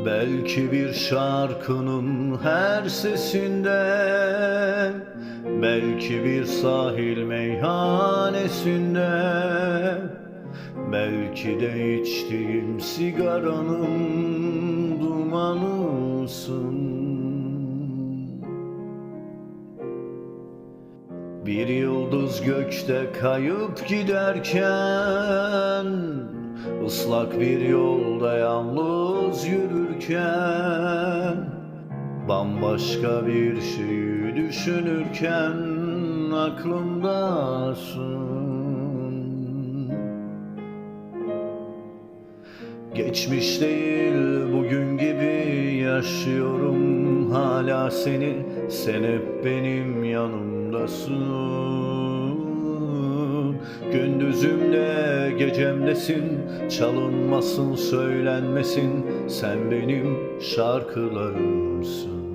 Belki bir şarkının her sesinde, belki bir sahil meyhanesinde, belki de içtiğim sigaranın dumanısın. Bir yıldız gökte kayıp giderken, ıslak bir yolda yalnız yürürken, bambaşka bir şeyi düşünürken aklımdasın. Geçmiş değil bugün gibi yaşıyorum hala seni, sen hep benim yanımdasın. Gündüzümde gecemdesin, çalınmasın söylenmesin, sen benim şarkılarımsın.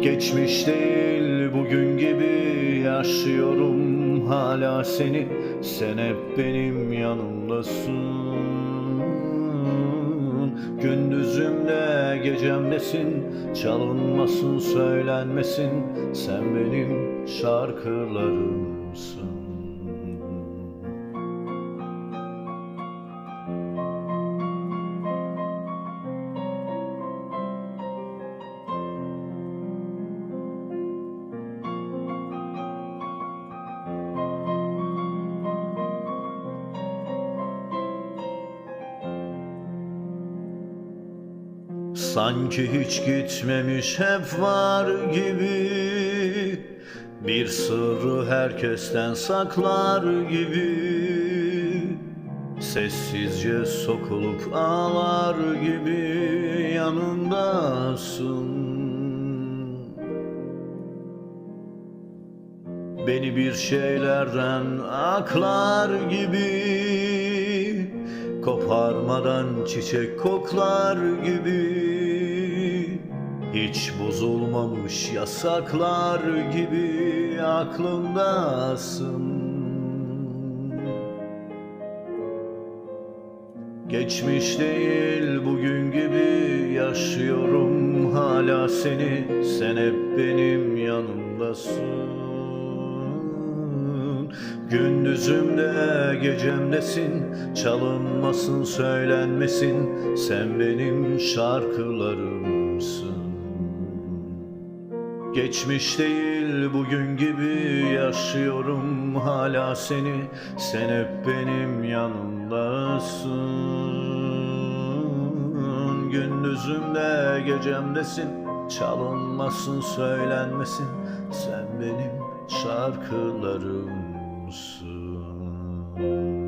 Geçmiş değil bugün gibi yaşıyorum hala seni, sen hep benim yanımdasın. Gündüzümde gecemdesin, çalınmasın söylenmesin, sen benim şarkılarımsın. Sanki hiç gitmemiş hep var gibi, bir sırrı herkesten saklar gibi, sessizce sokulup ağlar gibi yanındasın. Beni bir şeylerden aklar gibi, koparmadan çiçek koklar gibi, hiç bozulmamış yasaklar gibi aklımdasın. Geçmiş değil bugün gibi yaşıyorum hala seni, sen hep benim yanımdasın. Gündüzümde gecemdesin, çalınmasın söylenmesin, sen benim şarkılarımsın. Geçmiş değil bugün gibi yaşıyorum hala seni, sen hep benim yanımdasın. Gündüzümde gecemdesin, çalınmasın söylenmesin, sen benim şarkılarımsın.